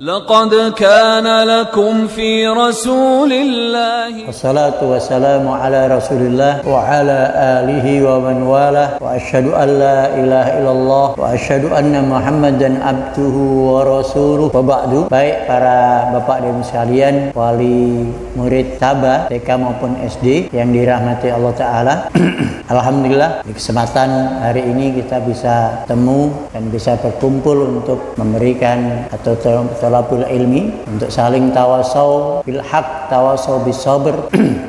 لقد كان لكم في رسول الله Wassalatu wassalamu ala rasulillah wa ala alihi wa man walah wa asyhadu an la ilaha illallah wa asyhadu anna muhammadan abduhu wa rasuluh wa ba'du. Baik para bapak dan ibu sekalian, wali murid Taba TK maupun SD yang dirahmati Allah Ta'ala. Alhamdulillah di kesempatan hari ini kita bisa temu dan bisa berkumpul untuk memberikan atau thalabul ilmi, untuk saling tawasau bil haq, tawasau bis sabr,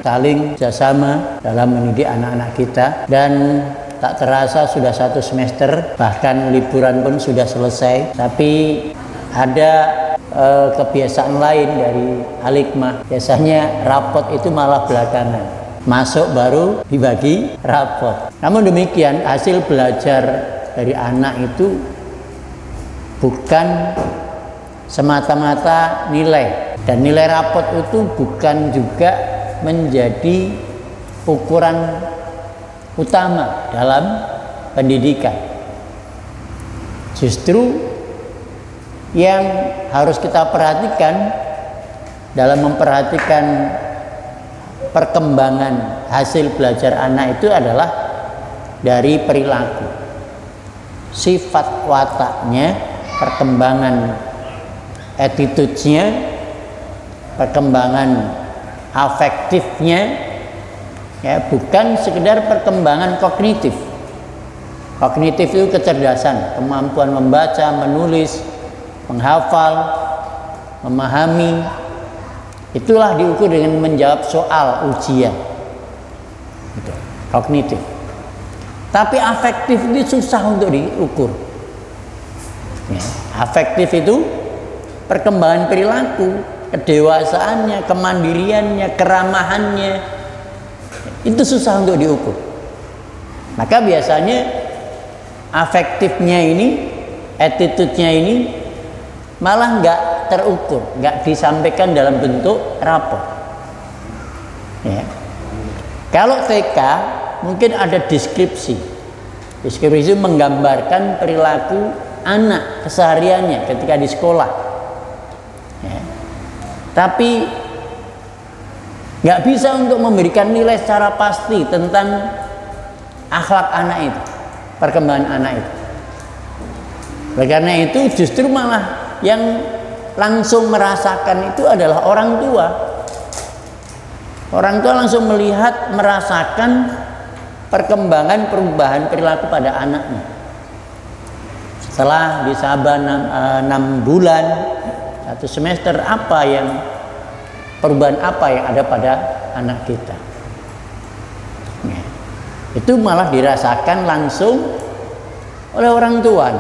saling kerjasama dalam mendidik anak-anak kita. Dan tak terasa sudah 1 semester, bahkan liburan pun sudah selesai. Tapi ada kebiasaan lain dari Al-Hikmah. Biasanya rapot itu malah belakangan, masuk baru dibagi rapot. Namun demikian, hasil belajar dari anak itu bukan semata-mata nilai, dan nilai rapot itu bukan juga menjadi ukuran utama dalam pendidikan. Justru yang harus kita perhatikan dalam memperhatikan perkembangan hasil belajar anak itu adalah dari perilaku, sifat wataknya, perkembangan attitude-nya, perkembangan afektifnya, ya, bukan sekedar perkembangan kognitif. Kognitif itu kecerdasan, kemampuan membaca, menulis, menghafal, memahami. Itulah diukur dengan menjawab soal ujian. Gitu. Kognitif. Tapi afektif itu susah untuk diukur. Ya, afektif itu perkembangan perilaku, kedewasaannya, kemandiriannya, keramahannya. Itu susah untuk diukur. Maka biasanya afektifnya ini, attitude-nya ini malah nggak terukur, nggak disampaikan dalam bentuk rapor. Ya. Kalau TK mungkin ada deskripsi. Deskripsi menggambarkan perilaku anak kesehariannya ketika di sekolah. Ya. Tapi nggak bisa untuk memberikan nilai secara pasti tentang akhlak anak itu, perkembangan anak itu. Oleh karena itu justru malah yang langsung merasakan itu adalah orang tua. Orang tua langsung melihat, merasakan perkembangan perubahan perilaku pada anaknya. Setelah disaba 6 bulan, 1 semester, perubahan apa yang ada pada anak kita. Ya. Itu malah dirasakan langsung oleh orang tua.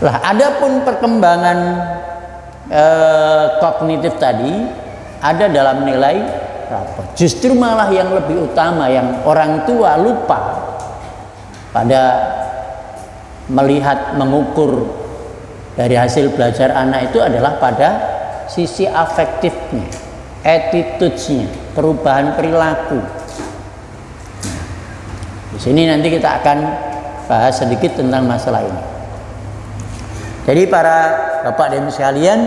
Lah, adapun perkembangan kognitif tadi ada dalam nilai rapor. Justru malah yang lebih utama, yang orang tua lupa pada melihat, mengukur dari hasil belajar anak itu adalah pada sisi afektifnya, attitude-nya, perubahan perilaku. Di sini nanti kita akan bahas sedikit tentang masalah ini. Jadi para bapak dan ibu sekalian,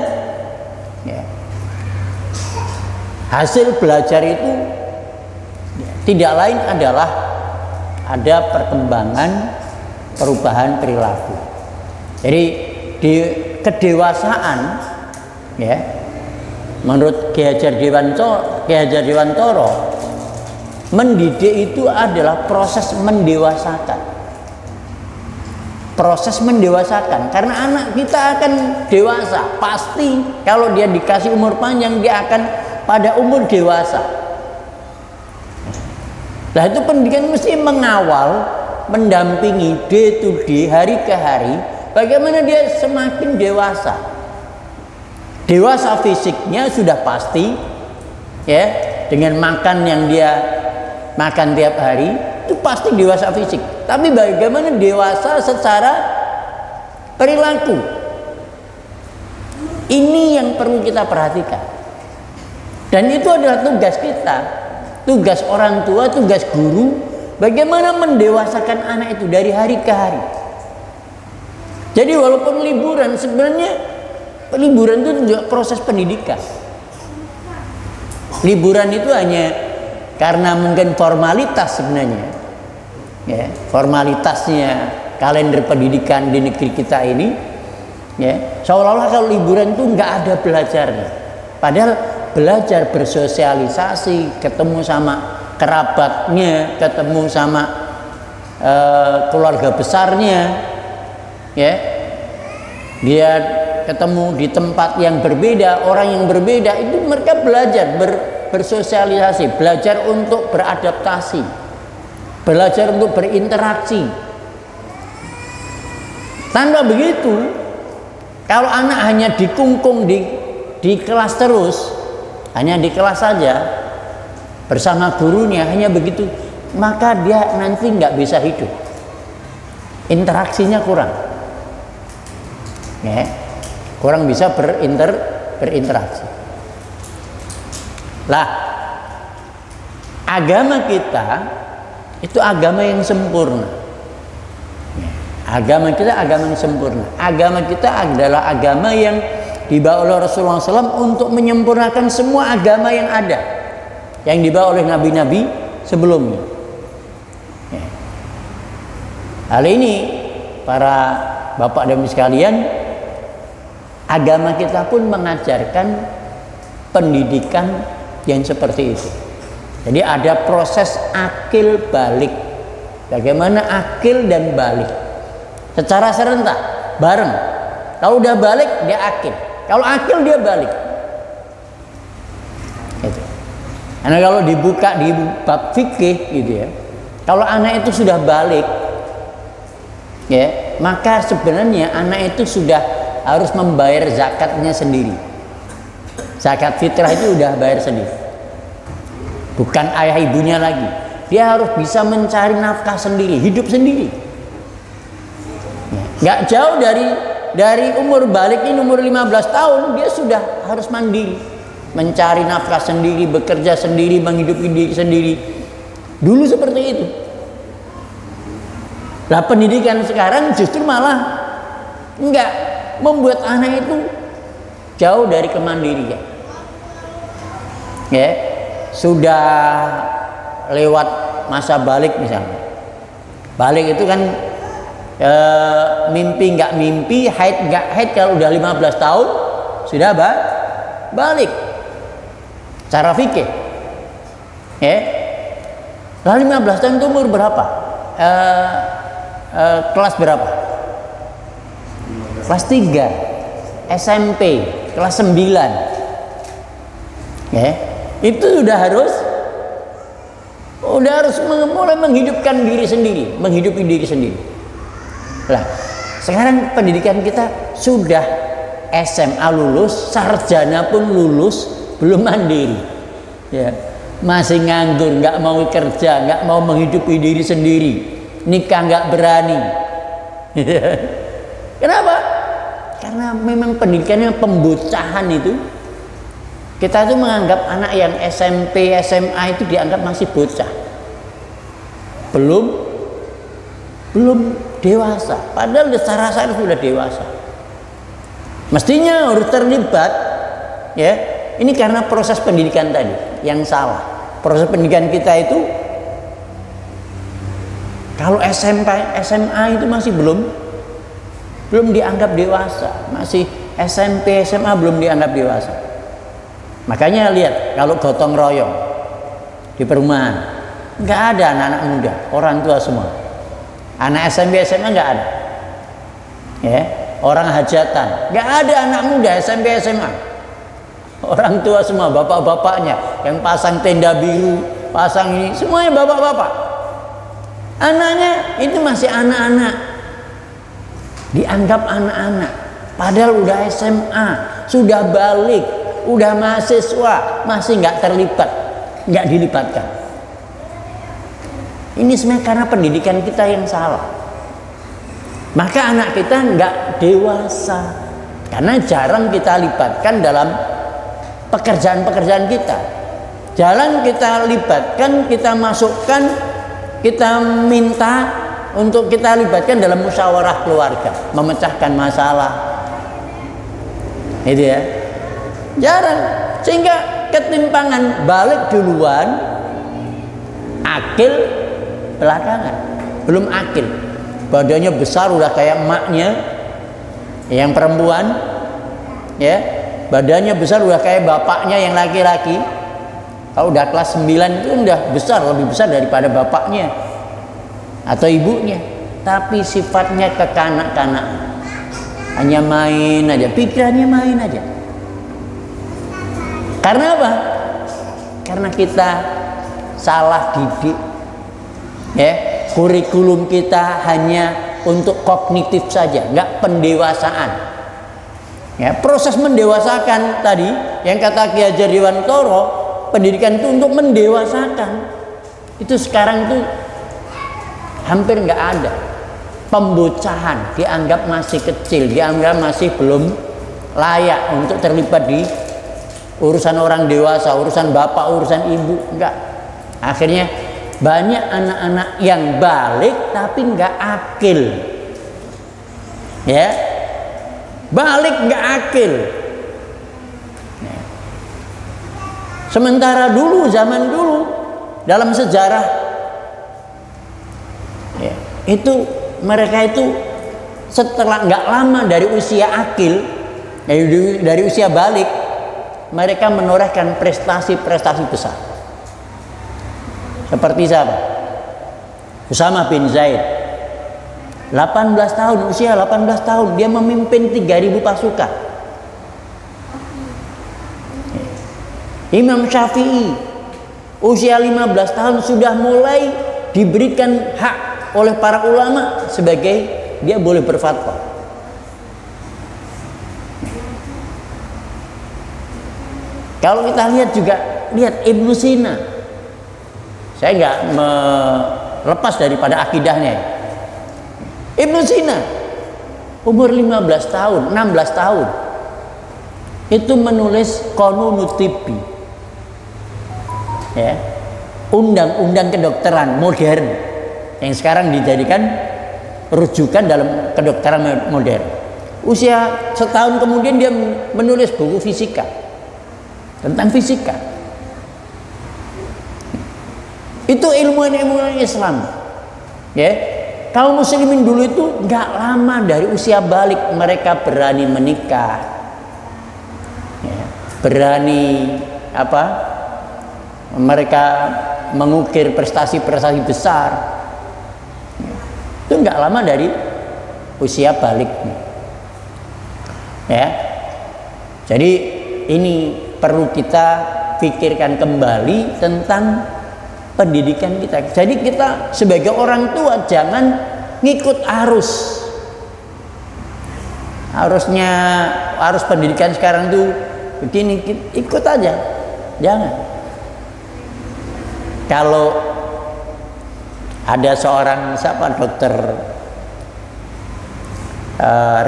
ya, hasil belajar itu ya, tidak lain adalah ada perkembangan perubahan perilaku. Jadi di kedewasaan, ya, menurut Ki Hajar Dewantoro, mendidik itu adalah proses mendewasakan. Proses mendewasakan, karena anak kita akan dewasa pasti. Kalau dia dikasih umur panjang, dia akan pada umur dewasa. Nah, itu pendidikan mesti mengawal, mendampingi day to day, hari ke hari, bagaimana dia semakin dewasa. Dewasa fisiknya sudah pasti, ya, dengan makan yang dia makan tiap hari, itu pasti dewasa fisik. Tapi bagaimana dewasa secara perilaku? Ini yang perlu kita perhatikan. Dan itu adalah tugas kita, tugas orang tua, tugas guru, bagaimana mendewasakan anak itu dari hari ke hari. Jadi walaupun liburan, sebenarnya liburan itu juga proses pendidikan. Liburan itu hanya karena mungkin formalitas sebenarnya, ya, formalitasnya kalender pendidikan di negeri kita ini, ya, seolah-olah kalau liburan itu nggak ada belajarnya. Padahal belajar bersosialisasi, ketemu sama kerabatnya, ketemu sama keluarga besarnya, ya, dia ketemu di tempat yang berbeda, orang yang berbeda, itu mereka belajar bersosialisasi, belajar untuk beradaptasi, belajar untuk berinteraksi. Tanpa begitu, kalau anak hanya dikungkung di kelas terus, hanya di kelas saja bersama gurunya, hanya begitu, maka dia nanti nggak bisa hidup, interaksinya kurang, ya, kurang bisa berinteraksi. Lah, agama kita itu agama yang sempurna. Agama kita agama yang sempurna. Agama kita adalah agama yang dibawa oleh Rasulullah SAW untuk menyempurnakan semua agama yang ada, yang dibawa oleh nabi-nabi sebelumnya. Ya. Hal ini para bapak dan ibu sekalian, agama kita pun mengajarkan pendidikan yang seperti itu. Jadi ada proses akil balik. Bagaimana akil dan balik secara serentak, bareng. Kalau udah balik dia akil, kalau akil dia balik. Gitu. Karena kalau dibuka di bab fikih gitu ya, kalau anak itu sudah balik, ya, maka sebenarnya anak itu sudah harus membayar zakatnya sendiri. Zakat fitrah itu udah bayar sendiri, bukan ayah ibunya lagi. Dia harus bisa mencari nafkah sendiri, hidup sendiri. Nggak jauh dari umur balik ini, umur 15 tahun dia sudah harus mandiri, mencari nafkah sendiri, bekerja sendiri, menghidupi diri sendiri. Dulu seperti itu. Lah pendidikan sekarang justru malah enggak, membuat anak itu jauh dari kemandirian. Ya, sudah lewat masa balik misalnya. Balik itu kan mimpi nggak mimpi, haid nggak haid, kalau udah 15 tahun sudah balik. Cara fikih. Ya. Lalu 15 tahun itu umur berapa? Kelas berapa? Kelas 3 SMP, kelas 9. Ya. Itu sudah harus mulai menghidupkan diri sendiri, menghidupi diri sendiri. Lah, sekarang pendidikan kita sudah SMA lulus, sarjana pun lulus, belum mandiri. Ya. Masih nganggur, nggak mau kerja, nggak mau menghidupi diri sendiri, nikah nggak berani. Kenapa? Karena memang pendidikannya pembocahan itu. Kita itu menganggap anak yang SMP, SMA itu dianggap masih bocah, belum dewasa. Padahal secara sadar sudah dewasa. Mestinya harus terlibat, ya. Ini karena proses pendidikan tadi yang salah. Proses pendidikan kita itu kalau SMP, SMA itu masih belum dianggap dewasa, masih SMP, SMA belum dianggap dewasa. Makanya lihat kalau gotong royong di perumahan, nggak ada anak-anak muda, orang tua semua. Anak SMP, SMA nggak ada. Ya, orang hajatan, nggak ada anak muda SMP, SMA. Orang tua semua, bapak-bapaknya yang pasang tenda biru, pasang ini, semuanya bapak-bapak. Anaknya itu masih anak-anak, dianggap anak-anak. Padahal udah SMA, sudah balik, udah mahasiswa, masih nggak terlibat, nggak dilibatkan. Ini sebenarnya karena pendidikan kita yang salah. Maka anak kita nggak dewasa, karena jarang kita libatkan dalam pekerjaan-pekerjaan kita. Jarang kita libatkan, kita masukkan, kita minta untuk kita libatkan dalam musyawarah keluarga, memecahkan masalah. Itu ya. Jarang. Sehingga ketimpangan balik duluan, akil belakangan. Belum akil. Badannya besar udah kayak emaknya yang perempuan, ya. Badannya besar udah kayak bapaknya yang laki-laki. Kalau udah kelas 9 itu udah besar, lebih besar daripada bapaknya atau ibunya. Tapi sifatnya kekanak-kanakan. Hanya main aja, pikirannya main aja. Karena apa? Karena kita salah didik. Ya, kurikulum kita hanya untuk kognitif saja, nggak pendewasaan. Ya, proses mendewasakan tadi yang kata Ki Hajar Dewantara, pendidikan itu untuk mendewasakan. Itu sekarang itu hampir nggak ada. Pembocahan dianggap masih kecil, dianggap masih belum layak untuk terlibat di urusan orang dewasa, urusan bapak, urusan ibu. Enggak. Akhirnya banyak anak-anak yang balik tapi nggak akil. Ya, balik nggak akil. Sementara dulu, zaman dulu, dalam sejarah, ya, itu mereka itu setelah nggak lama dari usia akil, dari usia balik, mereka menorehkan prestasi-prestasi besar. Seperti siapa? Usama bin Zaid. 18 tahun, usia 18 tahun, dia memimpin 3.000 pasukan. Imam Syafi'i usia 15 tahun sudah mulai diberikan hak oleh para ulama sebagai dia boleh berfatwa. Kalau kita lihat juga, lihat Ibnu Sina. Saya nggak melepas daripada akidahnya. Ibnu Sina umur 15 tahun, 16 tahun itu menulis Qanunut Tibbi. Ya, undang-undang kedokteran modern yang sekarang dijadikan rujukan dalam kedokteran modern. Usia setahun kemudian dia menulis buku fisika tentang fisika. Itu ilmuwan-ilmuwan Islam. Ya, kaum muslimin dulu itu nggak lama dari usia balik mereka berani menikah, ya, berani apa? Mereka mengukir prestasi-prestasi besar. Itu nggak lama dari usia balik. Ya, jadi ini perlu kita pikirkan kembali tentang pendidikan kita. Jadi kita sebagai orang tua jangan ngikut arus. Arus pendidikan sekarang tuh begini, ikut aja. Jangan. Kalau ada seorang dokter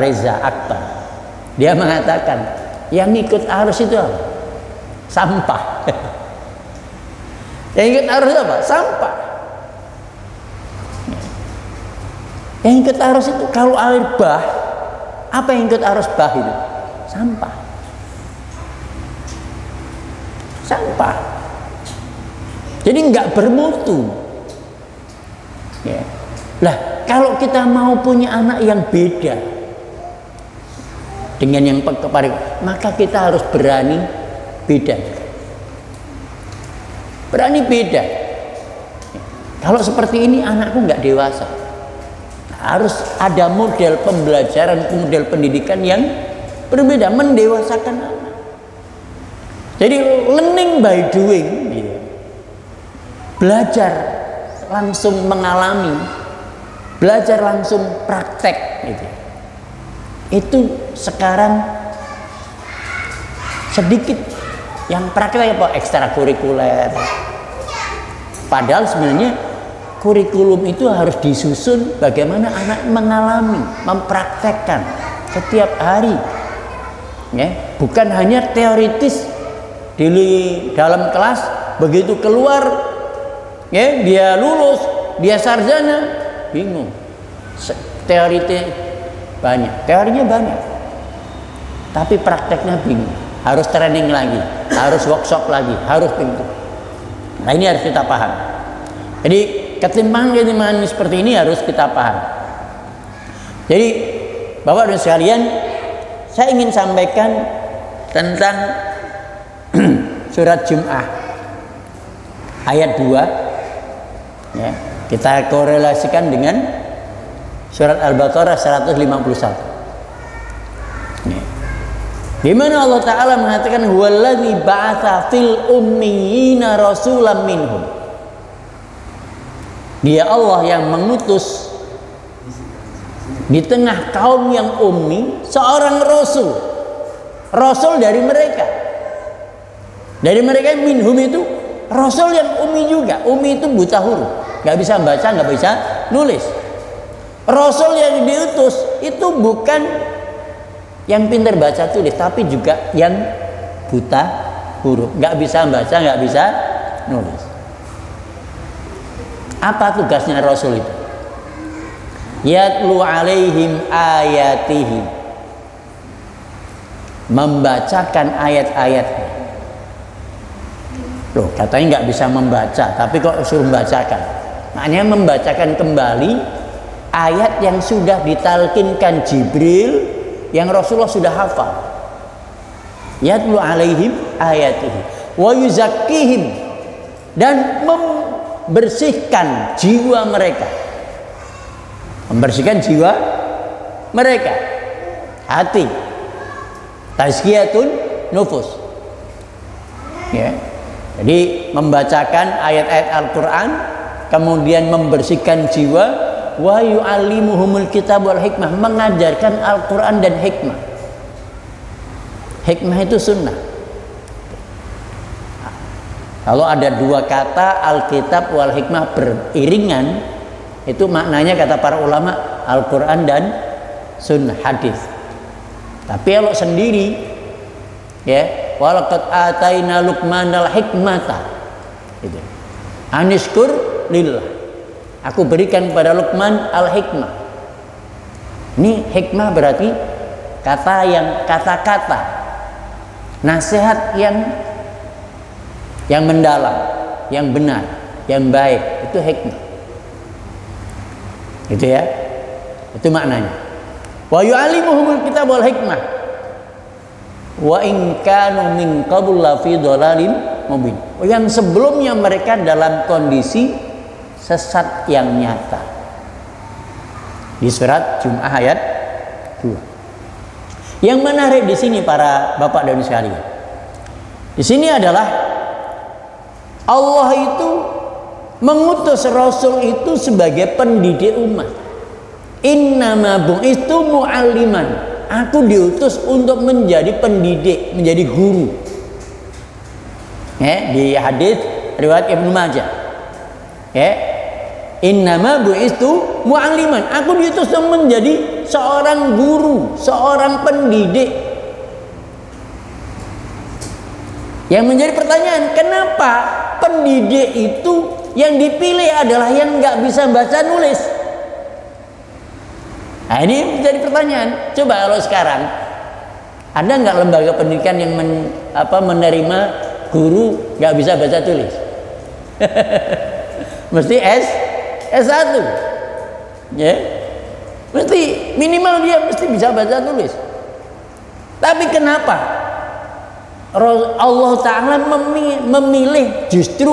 Reza Akbar, dia mengatakan yang ikut arus itu apa? Sampah. Yang ikut arus apa? Sampah. Yang ikut arus itu kalau air bah, apa yang ikut arus bah itu? Sampah. Sampah. Jadi nggak bermutu. Ya. Lah, kalau kita mau punya anak yang beda dengan yang kepada, maka kita harus berani beda. Berani beda. Kalau seperti ini anakku nggak dewasa. Harus ada model pembelajaran, model pendidikan yang berbeda, mendewasakan anak. Jadi learning by doing. Gitu. Belajar langsung mengalami, belajar langsung praktek gitu. Itu sekarang sedikit yang praktek apa ekstrakurikuler. Padahal sebenarnya kurikulum itu harus disusun bagaimana anak mengalami, mempraktekkan setiap hari. Ya, bukan hanya teoritis di dalam kelas, begitu keluar ya, dia lulus, dia sarjana, bingung. Teori banyak, teorinya banyak, tapi prakteknya bingung. Harus training lagi, harus workshop lagi, harus pintu. Nah ini harus kita paham. Jadi ketimpangan seperti ini harus kita paham. Jadi Bapak dan sekalian, saya ingin sampaikan tentang surat Jum'ah ayat 2 ya, kita korelasikan dengan surat Al-Baqarah 151 ya. Di mana Allah Ta'ala mengatakan huwallazi ba'atsa fil ummiyina rasulan minhum. Dia Allah yang mengutus di tengah kaum yang ummi seorang rasul dari mereka. Dari mereka minhum itu rasul yang ummi juga. Ummi itu buta huruf, nggak bisa baca, nggak bisa nulis. Rasul yang diutus itu bukan yang pintar baca tulis, tapi juga yang buta huruf, nggak bisa baca, nggak bisa nulis. Apa tugasnya rasul itu? Yatlu alaihim ayatihi, membacakan ayat-ayatnya. Loh, katanya nggak bisa membaca, tapi kok suruh membacakan? Maknanya membacakan kembali ayat yang sudah ditalkinkan Jibril, yang Rasulullah sudah hafal. Yatlu alaihim ayatihi wa yuzakkihim, dan membersihkan jiwa mereka. Membersihkan jiwa mereka, hati, tazkiyatun nufus ya. Jadi membacakan ayat-ayat Al-Quran, kemudian membersihkan jiwa, wa yu'allimuhumul kitab wal hikmah, mengajarkan Al-Quran dan hikmah. Hikmah itu sunnah. Kalau ada dua kata Alkitab wal hikmah beriringan, itu maknanya kata para ulama Al-Quran dan sunnah, hadis. Tapi kalau sendiri ya, walaqad ataina luqmanal hikmata gitu. Anishkur lillah, aku berikan kepada Luqman al-hikmah. Ini hikmah berarti kata-kata nasihat yang mendalam, yang benar, yang baik, itu hikmah. Gitu ya. Itu maknanya. Wa yu'allimuhumul kitab wal hikmah wa in kanu min qabl la fi dhalalin mubin. Yang sebelumnya mereka dalam kondisi sesat yang nyata. Di surat Jum'ah ayat 2. Yang menarik di sini para bapak dan sekalian, di sini adalah Allah itu mengutus Rasul itu sebagai pendidik umat. Innama bu'istu mu'alliman, aku diutus untuk menjadi pendidik, menjadi guru ya, di hadis riwayat Ibnu Majah ya, innama bu'istu mu'alliman, aku diutus untuk menjadi seorang guru, seorang pendidik. Yang menjadi pertanyaan, kenapa pendidik itu yang dipilih adalah yang nggak bisa baca nulis? Nah ini menjadi pertanyaan. Coba kalau sekarang ada nggak lembaga pendidikan yang menerima guru nggak bisa baca tulis? Mesti S1 ya, mesti minimal dia mesti bisa baca tulis. Tapi kenapa Allah Ta'ala memilih justru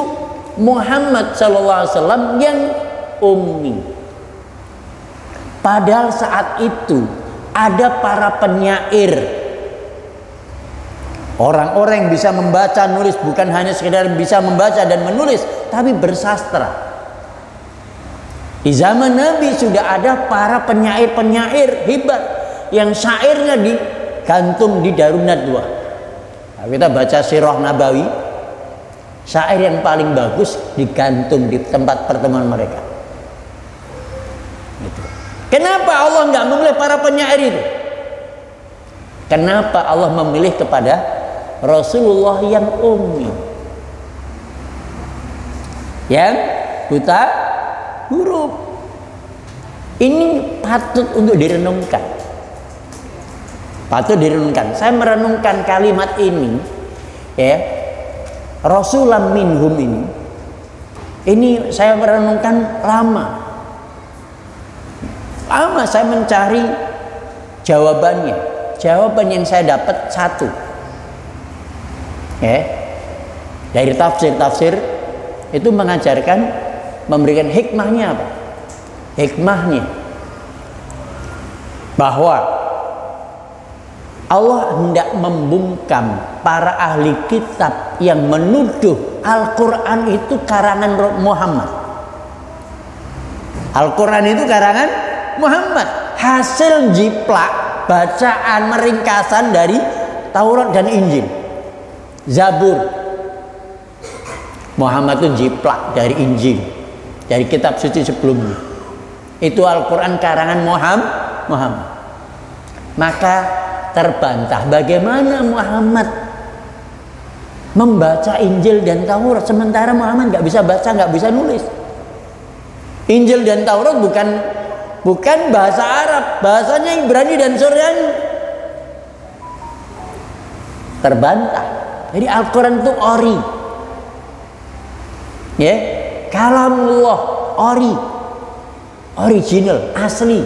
Muhammad SAW yang ummi? Padahal saat itu ada para penyair, orang-orang yang bisa membaca nulis, bukan hanya sekedar bisa membaca dan menulis, tapi bersastra. Di zaman Nabi sudah ada para penyair-penyair hebat yang syairnya digantung di Darun Nadwa. Nah, kita baca Sirah Nabawi, syair yang paling bagus digantung di tempat pertemuan mereka. Gitu. Kenapa Allah nggak memilih para penyair itu? Kenapa Allah memilih kepada Rasulullah yang ummi, yang buta huruf? Ini patut untuk direnungkan. Patut direnungkan. Saya merenungkan kalimat ini, ya, Rasulam minhum ini. Ini saya merenungkan lama. Lama saya mencari jawabannya. Jawaban yang saya dapat satu. Ya. Dari tafsir-tafsir itu mengajarkan, memberikan hikmahnya apa? Hikmahnya bahwa Allah hendak membungkam para ahli kitab yang menuduh Al-Quran itu karangan Muhammad. Al-Quran itu karangan Muhammad, hasil jiplak bacaan meringkasan dari Taurat dan Injil, Zabur. Muhammad itu jiplak dari Injil, dari kitab suci sebelumnya. Itu Al-Quran karangan Muhammad. Maka terbantah bagaimana Muhammad membaca Injil dan Taurat sementara Muhammad nggak bisa baca, nggak bisa nulis. Injil dan Taurat bukan bahasa Arab, bahasanya Ibrani dan Suryani. Terbantah. Jadi Al-Quran itu ori, ya, kalamullah, ori, original, asli,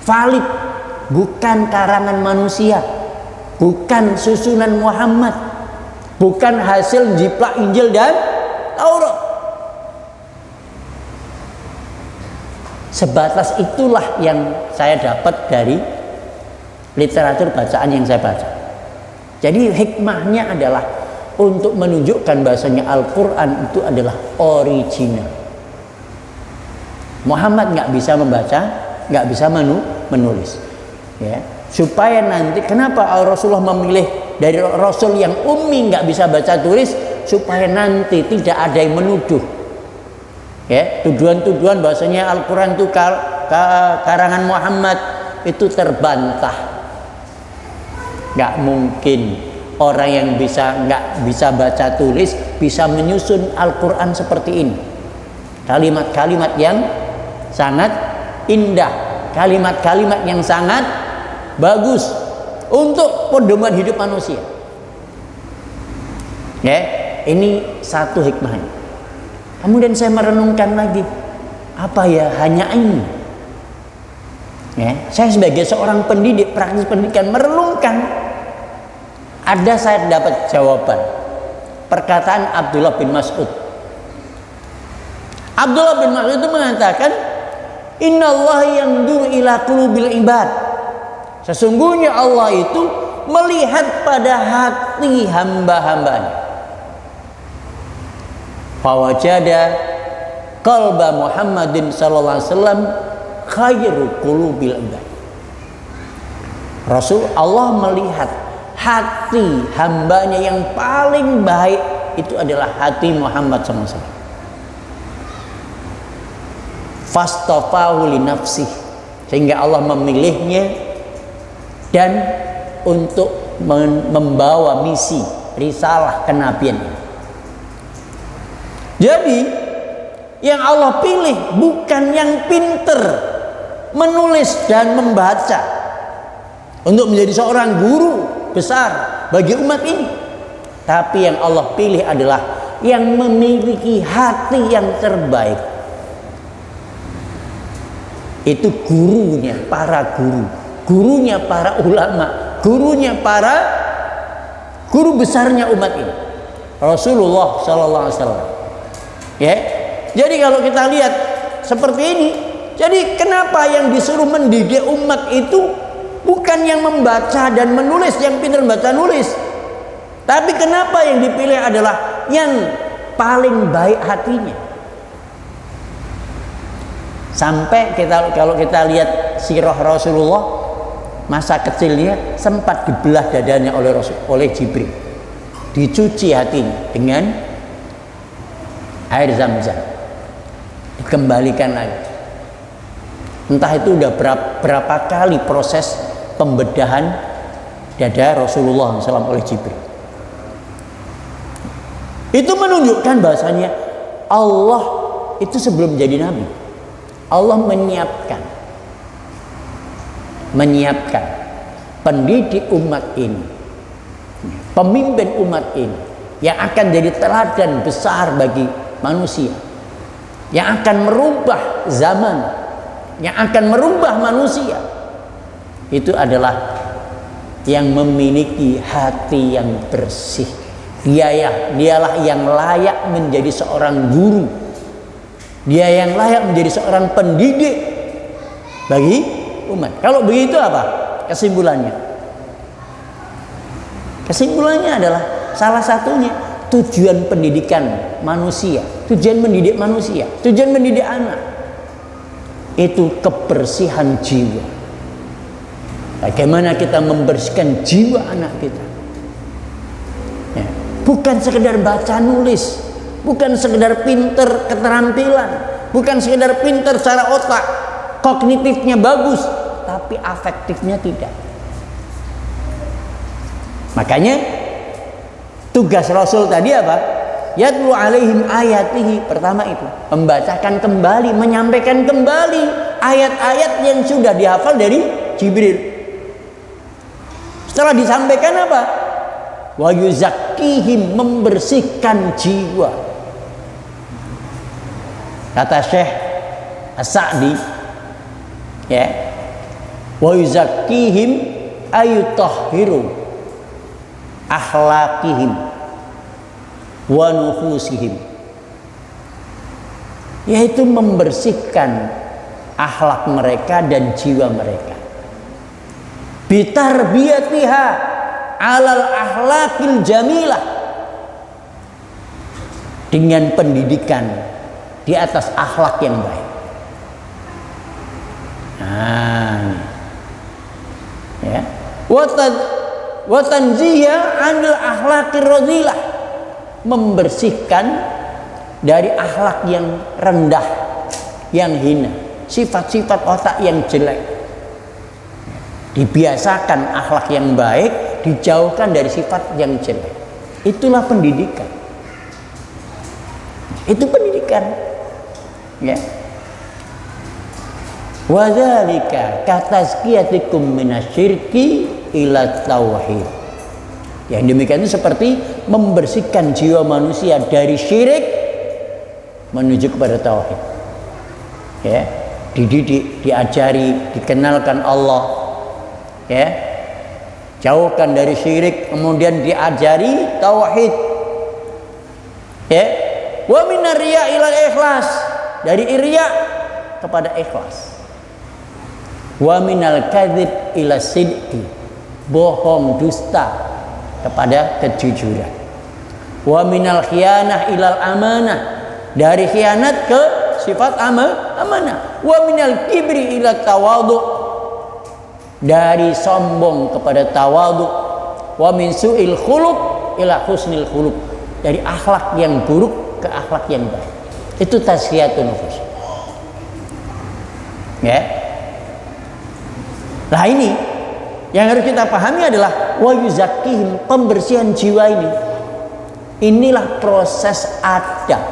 valid, bukan karangan manusia, bukan susunan Muhammad, bukan hasil jiplak Injil dan Taurat. Sebatas itulah yang saya dapat dari literatur bacaan yang saya baca. Jadi hikmahnya adalah untuk menunjukkan bahasanya Al-Quran itu adalah original. Muhammad nggak bisa membaca, nggak bisa menulis, ya. Supaya nanti kenapa Rasulullah memilih dari Rasul yang ummi nggak bisa baca tulis, supaya nanti tidak ada yang menuduh, ya, tuduhan-tuduhan bahasanya Al-Quran itu karangan Muhammad itu terbantah. Nggak mungkin orang yang nggak bisa baca tulis bisa menyusun Al-Quran seperti ini. Kalimat-kalimat yang sangat indah, kalimat-kalimat yang sangat bagus untuk pedoman hidup manusia. Ya, ini satu hikmahnya. Kemudian saya merenungkan lagi, apa ya hanya ini? Ya, saya sebagai seorang pendidik, praktis pendidikan merenungkan. Ada saya dapat jawaban. Perkataan Abdullah bin Mas'ud. Abdullah bin Mas'ud itu mengatakan, Innallaha yanzuru ila qulubil ibad. Sesungguhnya Allah itu melihat pada hati hamba-hambanya. Fawajada qalba Muhammadin sallallahu alaihi wasallam khairu qulubil ibad. Rasul Allah melihat hati hambanya yang paling baik itu adalah hati Muhammad SAW. Fastafahu li nafsih, sehingga Allah memilihnya dan untuk membawa misi risalah kenabian. Jadi yang Allah pilih bukan yang pinter menulis dan membaca untuk menjadi seorang guru besar bagi umat ini, tapi yang Allah pilih adalah yang memiliki hati yang terbaik. Itu gurunya para guru, gurunya para ulama, gurunya para guru besarnya umat ini, Rasulullah Sallallahu Alaihi Wasallam. Ya, jadi kalau kita lihat seperti ini, jadi kenapa yang disuruh mendidik umat itu bukan yang membaca dan menulis, yang pintar membaca nulis, tapi kenapa yang dipilih adalah yang paling baik hatinya. Sampai kalau kita lihat sirah Rasulullah, masa kecilnya sempat dibelah dadanya oleh Jibril, dicuci hatinya dengan air Zam-Zam, dikembalikan lagi. Entah itu udah berapa kali proses pembedahan dada Rasulullah SAW oleh Jibril. Itu menunjukkan bahasanya Allah itu sebelum jadi nabi, Allah menyiapkan pendidik umat ini, pemimpin umat ini yang akan jadi teladan besar bagi manusia, yang akan merubah zaman, yang akan merubah manusia. Itu adalah yang memiliki hati yang bersih. Dialah yang layak menjadi seorang guru. Dia yang layak menjadi seorang pendidik bagi umat. Kalau begitu apa kesimpulannya? Kesimpulannya adalah salah satunya tujuan pendidikan manusia, tujuan mendidik manusia, tujuan mendidik anak itu kebersihan jiwa. Bagaimana kita membersihkan jiwa anak kita? Ya. Bukan sekedar baca nulis, bukan sekedar pinter keterampilan, bukan sekedar pinter secara otak, kognitifnya bagus, tapi afektifnya tidak. Makanya tugas Rasul tadi apa? Yatlu alaihim ayatihi. Pertama itu membacakan kembali, menyampaikan kembali ayat-ayat yang sudah dihafal dari Jibril. Setelah disampaikan apa? Wa yuzakkihim, membersihkan jiwa. Kata Syekh As-Sa'di, ya, wa yuzakkihim ayutahhiru akhlaqihim wa nufusihim, yaitu membersihkan akhlak mereka dan jiwa mereka. Bitarbiyatiha alal akhlaqil jamilah, dengan pendidikan di atas akhlak yang baik. Nah, ya. Wa tanziha anil akhlaqir radhilah, membersihkan dari akhlak yang rendah, yang hina, sifat-sifat otak yang jelek. Dibiasakan akhlak yang baik, dijauhkan dari sifat yang jelek. Itulah pendidikan. Itu pendidikan. Ya. Wa dzalika katazkiyatikum minasyirki ila tauhid. Yang demikian itu seperti membersihkan jiwa manusia dari syirik menuju kepada tauhid. Ya, dididik, diajari, dikenalkan Allah. Ya, jauhkan dari syirik, kemudian diajari tauhid. Ya, wa minar riya ila ikhlas, dari riya kepada ikhlas. Wa minal kadzib ila sidqi, bohong, dusta kepada kejujuran. Wa minal khiyanah ilal amanah, dari khianat ke sifat amanah. Wa minal kibri ila tawadhu, dari sombong kepada tawadhu. Wa min su'il khuluq ila husnil khuluq, dari akhlak yang buruk ke akhlak yang baik. Itu tazkiyatun nufus. Ya. Nah, ini yang harus kita pahami adalah wa yuzakkihim, pembersihan jiwa ini. Inilah proses adab,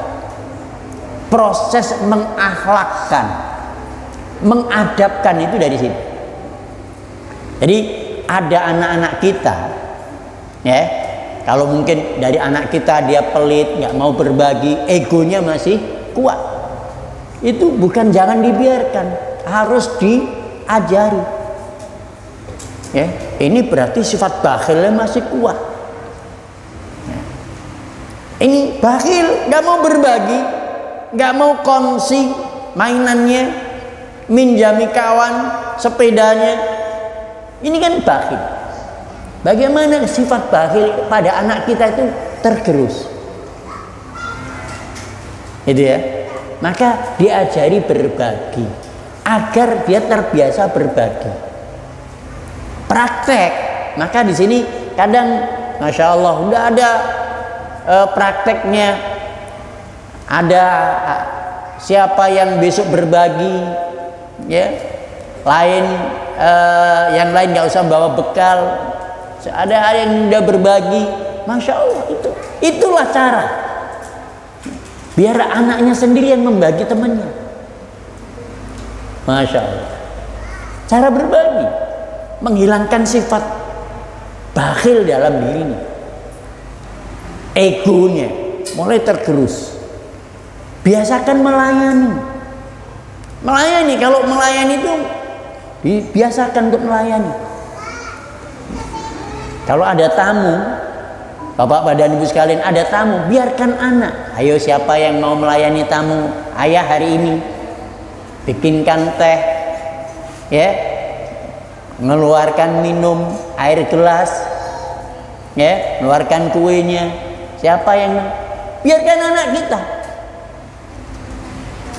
proses mengakhlakkan, mengadabkan, itu dari sini. Jadi ada anak-anak kita, ya, kalau mungkin dari anak kita dia pelit, nggak mau berbagi, egonya masih kuat, itu bukan jangan dibiarkan, harus diajari. Ya, ini berarti sifat bakhilnya masih kuat. Ya. Ini bakhil, nggak mau berbagi, nggak mau kongsi mainannya, minjami kawan sepedanya. Ini kan bakhil. Bagaimana sifat bakhil pada anak kita itu tergerus? Itu ya. Maka diajari berbagi agar dia terbiasa berbagi. Praktek. Maka di sini kadang Masya Allah udah ada prakteknya. Ada siapa yang besok berbagi, ya, yang lain nggak usah bawa bekal. Ada yang udah berbagi, Masya Allah, itulah cara biar anaknya sendiri yang membagi temannya. Masya Allah. Cara berbagi menghilangkan sifat bakhil dalam dirinya, egonya mulai tergerus. Biasakan melayani. Kalau melayani itu dibiasakan untuk melayani. Kalau ada tamu, Bapak dan Ibu sekalian, ada tamu, biarkan anak. Ayo, siapa yang mau melayani tamu ayah hari ini? Bikinkan teh, ya, mengeluarkan minum air gelas, ya, mengeluarkan kuenya. Siapa yang biarkan anak kita.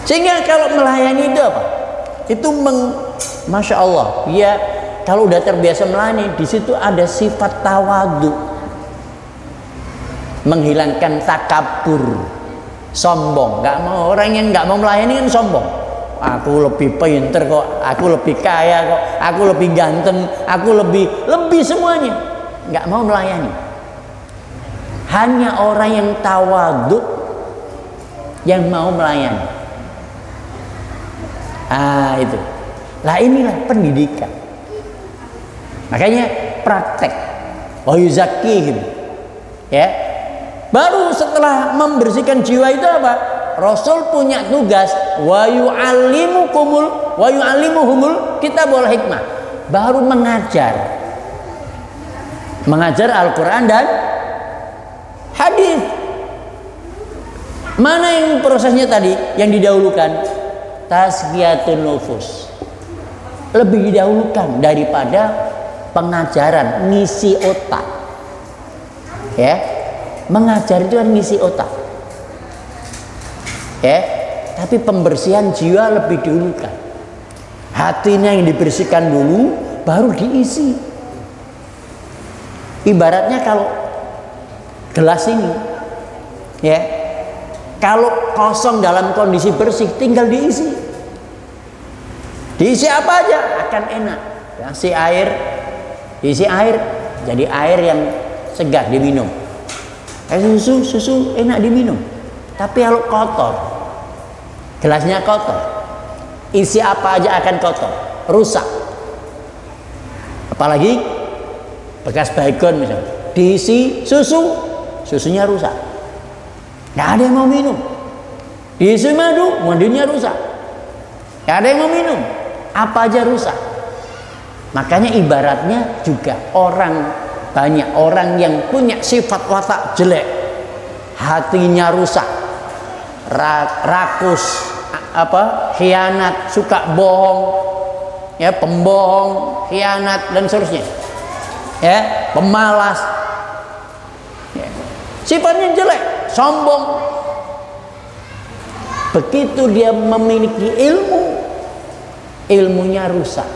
Sehingga kalau melayani itu apa? Itu Masya Allah, ya, kalau udah terbiasa melayani, di situ ada sifat tawadu, menghilangkan takabur, sombong. Nggak mau, orang yang nggak mau melayani kan sombong. Aku lebih pinter kok, aku lebih kaya kok, aku lebih ganteng, aku lebih semuanya. Nggak mau melayani. Hanya orang yang tawadu yang mau melayani. Itu. Lah inilah pendidikan. Makanya praktek. Wa yuzakkihim. Ya. Baru setelah membersihkan jiwa itu apa? Rasul punya tugas wa yu'allimuhumul kitab wal hikmah. Baru mengajar Al-Qur'an dan hadis. Mana yang prosesnya tadi yang didahulukan? Tazkiyatun nufus. Lebih didahulukan daripada pengajaran, ngisi otak. Ya. Mengajar itu kan ngisi otak. Ya, tapi pembersihan jiwa lebih didahulukan. Hatinya yang dibersihkan dulu, baru diisi. Ibaratnya kalau gelas ini, ya, kalau kosong dalam kondisi bersih, tinggal diisi. Diisi apa aja akan enak. Diisi air, jadi air yang segar diminum. Susu enak diminum. Tapi kalau kotor, gelasnya kotor, isi apa aja akan kotor, rusak. Apalagi bekas baygon misalnya, diisi susunya rusak, nggak ada yang mau minum. Diisi madu, madunya rusak, nggak ada yang mau minum. Apa aja rusak. Makanya ibaratnya juga banyak orang yang punya sifat watak jelek, hatinya rusak, rakus, khianat, suka bohong, ya, pembohong, khianat dan seterusnya, ya, pemalas, ya. Sifatnya jelek, sombong. Begitu dia memiliki ilmunya rusak,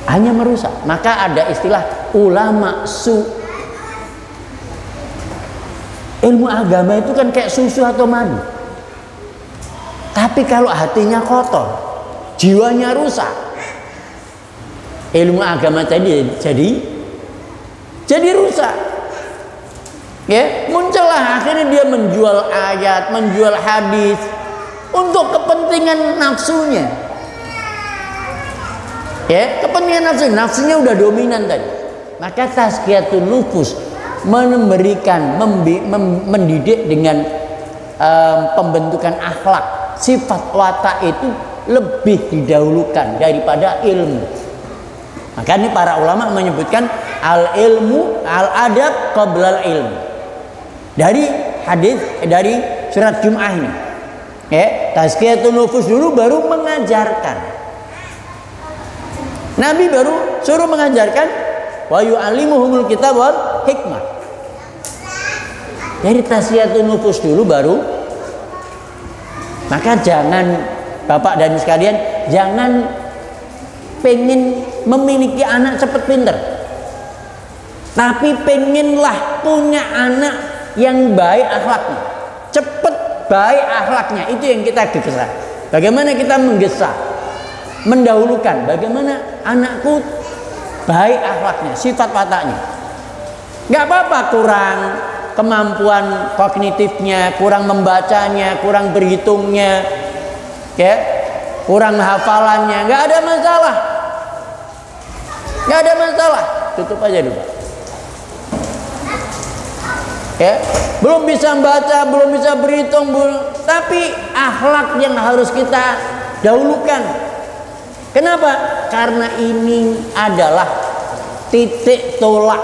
hanya merusak. Maka ada istilah ulama su. Ilmu agama itu kan kayak susu atau madu. Tapi kalau hatinya kotor, jiwanya rusak, ilmu agama tadi jadi rusak. Ya, muncullah akhirnya dia menjual ayat, menjual hadis untuk kepentingan nafsunya. Ya, kepentingan nafsunya udah dominan tadi. Maka tazkiyatun nufus mendidik dengan pembentukan akhlak, sifat watak itu lebih didahulukan daripada ilmu. Maka ini para ulama menyebutkan al-ilmu al-adab qabla al-ilm. Dari hadis dari surat Jum'ah ini. Ya, tazkiyatun nufus dulu baru mengajarkan. Nabi baru suruh mengajarkan wa yu'allimuhumul kitab wal hikmah. Dari tazkiyatun nufus dulu baru. Maka jangan Bapak dan sekalian, jangan pengen memiliki anak cepat pinter, tapi pengenlah punya anak yang baik akhlaknya, cepat baik akhlaknya. Itu yang kita gesa. Bagaimana kita menggesa, mendahulukan bagaimana anakku baik akhlaknya, sifat wataknya. Gak apa-apa kurang kemampuan kognitifnya, kurang membacanya, kurang berhitungnya, ya. kurang hafalannya, nggak ada masalah. Nggak ada masalah. Tutup aja dulu. Ya, belum bisa baca, belum bisa berhitung, tapi akhlak yang harus kita dahulukan. Kenapa? Karena ini adalah titik tolak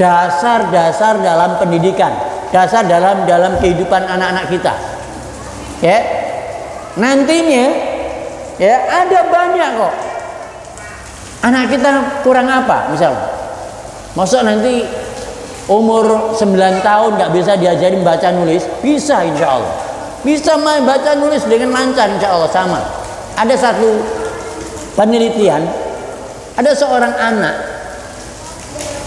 dasar-dasar dalam pendidikan, dasar dalam kehidupan anak-anak kita. Ya, nantinya ya ada banyak kok. Anak kita kurang apa misalnya? Maksud nanti umur 9 tahun nggak bisa diajarin baca nulis? Bisa insya Allah. Bisa main baca nulis dengan lancar insya Allah sama. Ada satu penelitian, ada seorang anak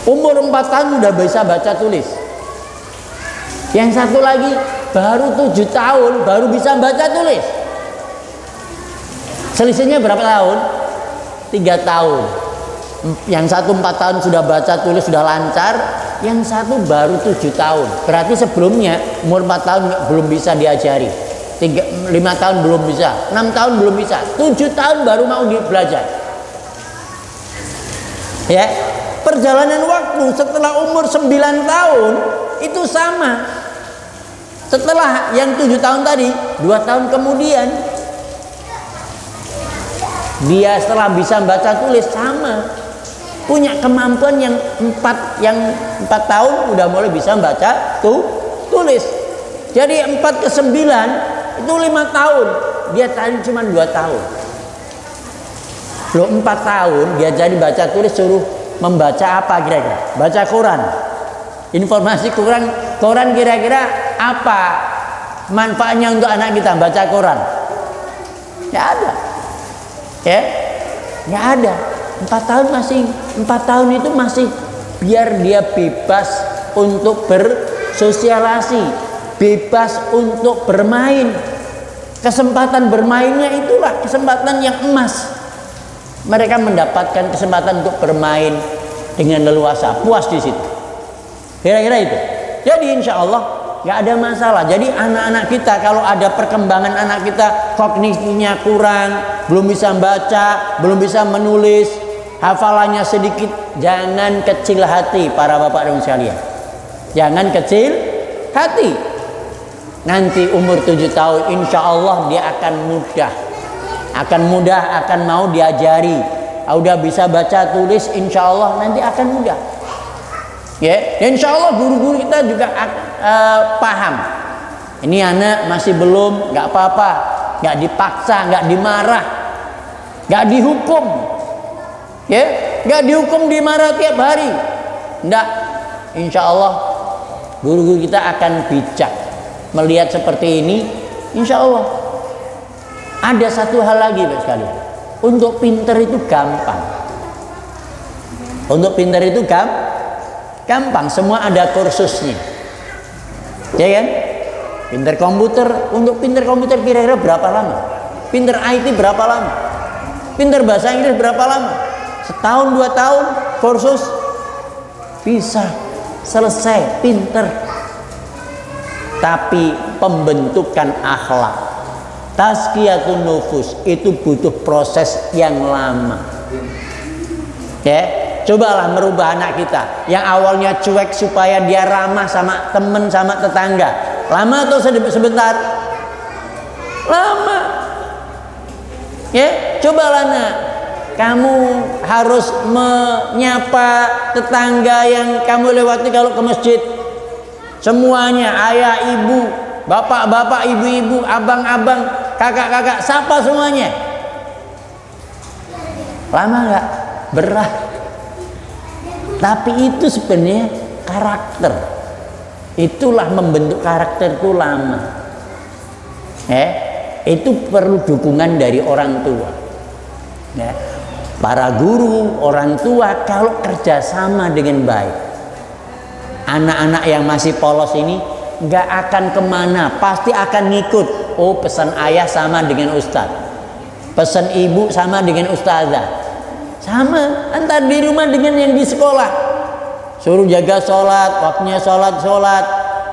umur 4 tahun udah bisa baca tulis. Yang satu lagi baru 7 tahun baru bisa baca tulis. Selisihnya berapa tahun? 3 tahun. Yang satu 4 tahun sudah baca tulis sudah lancar, yang satu baru 7 tahun. Berarti sebelumnya umur 4 tahun belum bisa diajari, 5 tahun belum bisa, 6 tahun belum bisa, 7 tahun baru mau belajar. Ya, perjalanan waktu setelah umur 9 tahun itu sama. Setelah yang 7 tahun tadi, 2 tahun kemudian dia setelah bisa baca tulis sama, punya kemampuan yang 4 tahun udah mulai bisa baca tulis. Jadi 4 ke 9 itu 5 tahun, dia tadi cuma 2 tahun. Loh 4 tahun dia jadi baca tulis, suruh membaca apa kira-kira? Baca Quran. Informasi Quran kira-kira apa manfaatnya untuk anak kita baca Quran? Ya ada. Ya, nggak ada. 4 tahun itu masih biar dia bebas untuk bersosialisasi, bebas untuk bermain. Kesempatan bermainnya itulah kesempatan yang emas. Mereka mendapatkan kesempatan untuk bermain dengan leluasa, puas di situ. Kira-kira itu. Jadi insya Allah nggak ada masalah. Jadi anak-anak kita kalau ada perkembangan anak kita kognisinya kurang, belum bisa baca, belum bisa menulis, hafalannya sedikit, jangan kecil hati para bapak dan sekalian. Jangan kecil hati. Nanti umur 7 tahun insya Allah dia akan mudah, akan mau diajari. Udah bisa baca tulis insya Allah nanti akan mudah. Ya, insya Allah guru-guru kita juga paham. Ini anak masih belum, nggak apa-apa, nggak dipaksa, nggak dimarah, nggak dihukum. Ya, nggak dihukum dimarah tiap hari. Nggak, insya Allah guru-guru kita akan bijak melihat seperti ini. Insya Allah. Ada satu hal lagi Pak sekalian. Untuk pinter itu gampang. Untuk pinter itu gampang, semua ada kursusnya. Ya kan? Pinter komputer, untuk pinter komputer kira-kira berapa lama? Pinter IT berapa lama? Pinter bahasa Inggris berapa lama? Setahun 2 tahun kursus bisa selesai pinter. Tapi pembentukan akhlak, tazkiyatun nufus itu butuh proses yang lama. Ya, cobalah merubah anak kita yang awalnya cuek supaya dia ramah sama teman, sama tetangga. Lama atau sebentar? Lama. Ya, cobalah nak, kamu harus menyapa tetangga yang kamu lewati kalau ke masjid. Semuanya, ayah, ibu, bapak-bapak, ibu-ibu, abang-abang, kakak-kakak, sapa semuanya. Lama nggak? Berat. Tapi itu sebenarnya karakter. Itulah membentuk karakter itu lama. Itu perlu dukungan dari orang tua. Ya. Para guru, orang tua kalau kerjasama dengan baik, anak-anak yang masih polos ini nggak akan kemana, pasti akan ngikut. Oh, pesan ayah sama dengan ustadz, pesan ibu sama dengan ustazah, sama antar di rumah dengan yang di sekolah. Suruh jaga sholat, waktunya sholat,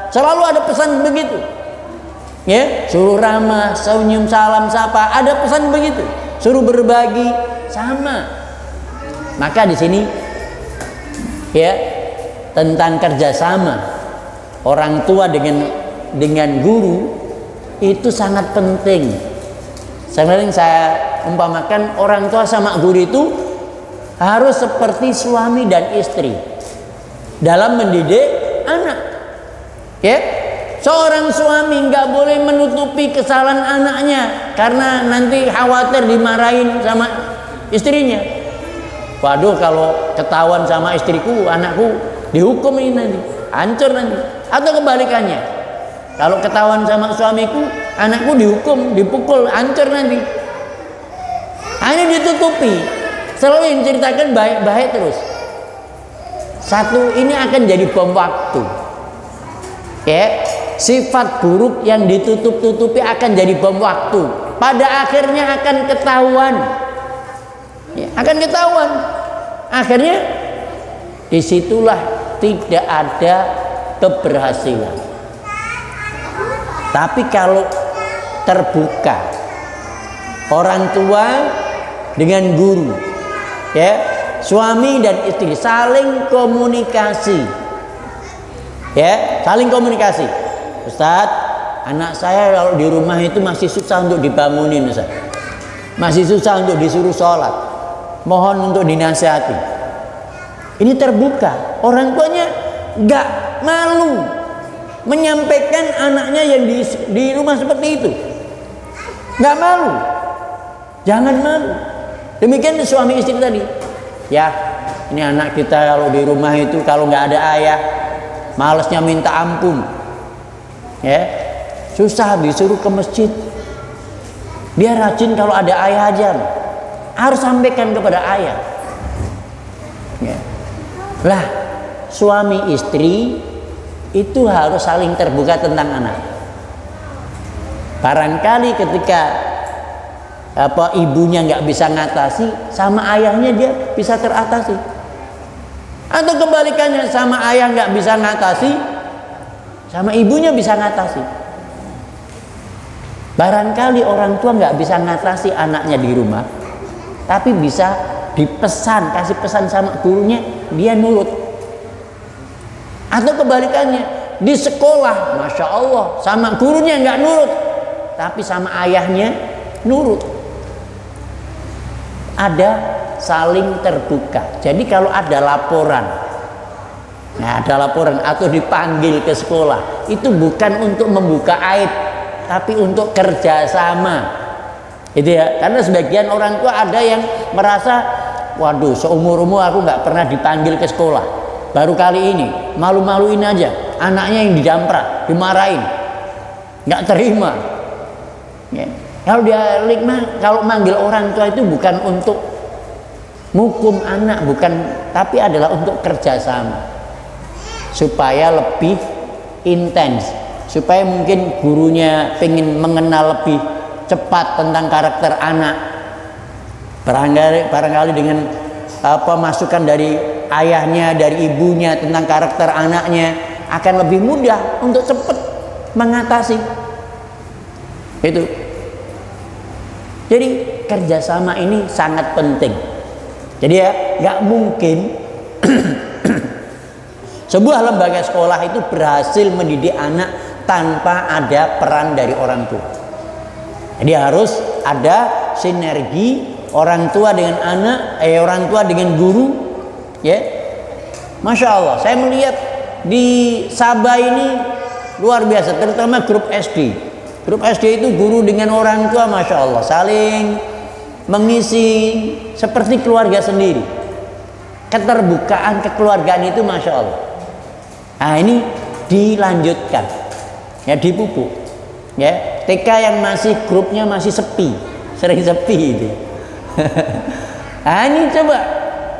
selalu ada pesan begitu. Ya, suruh ramah, senyum, salam, sapa, ada pesan begitu. Suruh berbagi, sama. Maka di sini ya tentang kerjasama orang tua dengan guru itu sangat penting. Sering saya umpamakan orang tua sama guru itu harus seperti suami dan istri dalam mendidik anak. Ya, seorang suami nggak boleh menutupi kesalahan anaknya karena nanti khawatir dimarahin sama istrinya. Waduh, kalau ketahuan sama istriku, anakku dihukum ini nanti, hancur nanti. Atau kebalikannya, kalau ketahuan sama suamiku, anakku dihukum, dipukul, hancur nanti. Ini ditutupi, selalu yang ceritakan baik-baik terus. Satu ini akan jadi bom waktu. Ya, sifat buruk yang ditutup-tutupi akan jadi bom waktu. Pada akhirnya akan ketahuan. Ya, akan ketahuan. Akhirnya disitulah tidak ada keberhasilan. Tapi kalau terbuka, orang tua dengan guru, ya, suami dan istri saling komunikasi, ya, saling komunikasi. Ustadz, anak saya kalau di rumah itu masih susah untuk dibangunin, Ustaz. Masih susah untuk disuruh sholat. Mohon untuk dinasihati. Ini terbuka, orang tuanya nggak malu menyampaikan anaknya yang di rumah seperti itu. Nggak malu, jangan malu. Demikian suami istri tadi. Ya, ini anak kita kalau di rumah itu kalau nggak ada ayah, malesnya minta ampun. Ya, susah disuruh ke masjid. Dia rajin kalau ada ayah aja. Harus sampaikan kepada ayah. Ya. Lah, suami istri itu harus saling terbuka tentang anak. Barangkali ketika ibunya nggak bisa ngatasi, sama ayahnya dia bisa teratasi. Atau kebalikannya, sama ayah nggak bisa ngatasi, sama ibunya bisa ngatasi. Barangkali orang tua nggak bisa ngatasi anaknya di rumah, tapi bisa dipesan, kasih pesan sama gurunya, dia nurut. Atau kebalikannya, di sekolah, Masya Allah, sama gurunya nggak nurut, tapi sama ayahnya nurut. Ada saling terbuka. Jadi kalau ada laporan, atau dipanggil ke sekolah, itu bukan untuk membuka aib, tapi untuk kerjasama. Itu ya, karena sebagian orang tua ada yang merasa, waduh, seumur-umur aku nggak pernah dipanggil ke sekolah, baru kali ini malu-maluin aja, anaknya yang didamprat, dimarahin, nggak terima. Ya. Kalau manggil orang tua itu bukan untuk menghukum anak, tapi adalah untuk kerjasama supaya lebih intens, supaya mungkin gurunya pengen mengenal lebih cepat tentang karakter anak. Barangkali dengan masukan dari ayahnya, dari ibunya tentang karakter anaknya akan lebih mudah untuk cepat mengatasi itu. Jadi kerjasama ini sangat penting. Jadi ya nggak mungkin sebuah lembaga sekolah itu berhasil mendidik anak tanpa ada peran dari orang tua. Jadi harus ada sinergi orang tua dengan anak, orang tua dengan guru, ya. Masya Allah, saya melihat di Sabah ini luar biasa, terutama grup SD. Grup SD itu guru dengan orang tua, Masya Allah, saling mengisi seperti keluarga sendiri. Keterbukaan kekeluargaan itu, Masya Allah. Nah, ini dilanjutkan, ya, dipupuk. Ya, TK yang masih grupnya masih sepi, sering sepi itu. Nah, ini coba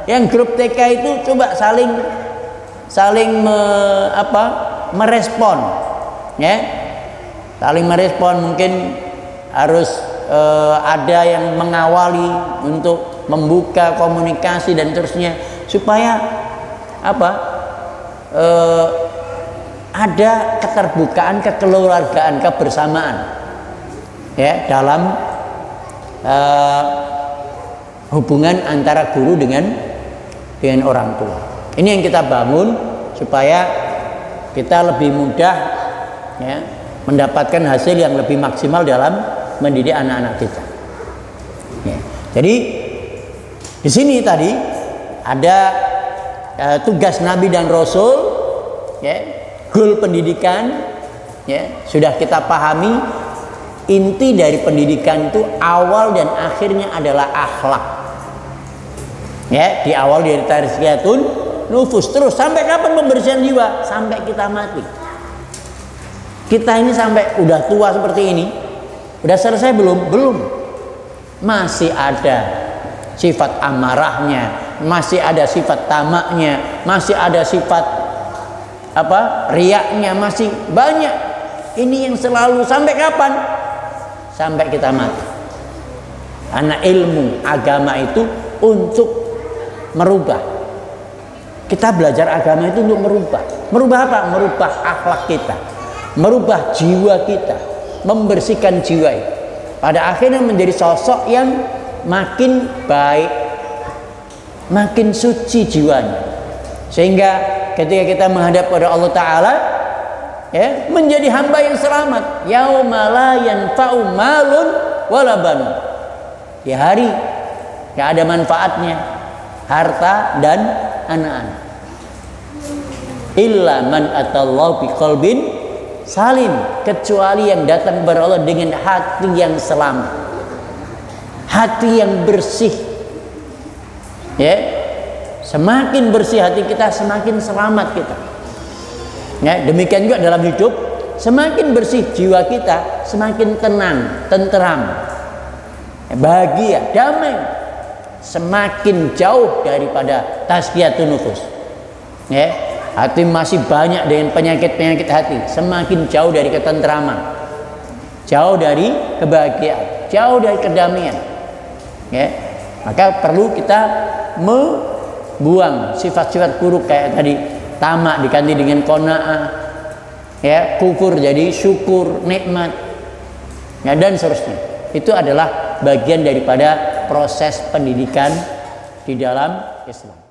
yang grup TK itu coba saling merespon, ya, saling merespon. Mungkin harus ada yang mengawali untuk membuka komunikasi dan terusnya supaya ada keterbukaan, kekeluargaan, kebersamaan ya dalam hubungan antara guru dengan orang tua. Ini yang kita bangun supaya kita lebih mudah ya, mendapatkan hasil yang lebih maksimal dalam mendidik anak-anak kita. Ya. Jadi di sini tadi ada tugas Nabi dan Rasul, ya, goal pendidikan, ya, sudah kita pahami. Inti dari pendidikan itu awal dan akhirnya adalah akhlak. Ya, di awal dari tazkiyatun nufus, terus sampai kapan pembersihan jiwa? Sampai kita mati. Kita ini sampai udah tua seperti ini, udah selesai belum? Belum. Masih ada sifat amarahnya, masih ada sifat tamaknya, masih ada sifat riaknya, masih banyak. Ini yang selalu sampai kapan? Sampai kita mati. Karena ilmu agama itu untuk merubah. Kita belajar agama itu untuk merubah. Merubah apa? Merubah akhlak kita, merubah jiwa kita, membersihkan jiwa. Pada akhirnya menjadi sosok yang makin baik, makin suci jiwanya. Sehingga ketika kita menghadap pada Allah Ta'ala, ya, menjadi hamba yang selamat. Yauma la yanfa'u malun wala banun. Di hari gak ada manfaatnya harta dan anak-anak. Illa man atallahu biqalbin salim, kecuali yang datang kepada Allah dengan hati yang selamat, hati yang bersih. Ya, semakin bersih hati kita, semakin selamat kita. Ya, demikian juga dalam hidup, semakin bersih jiwa kita, semakin tenang, tenteram, bahagia, damai, semakin jauh daripada tazkiyatun nufus. Ya, hati masih banyak dengan penyakit-penyakit hati, semakin jauh dari ketenteraman, jauh dari kebahagiaan, jauh dari kedamaian. Ya, maka perlu kita membuang sifat-sifat buruk kayak tadi. Tamak diganti dengan qanaah, ya, kufur jadi syukur, nikmat, ya, dan seterusnya. Itu adalah bagian daripada proses pendidikan di dalam Islam.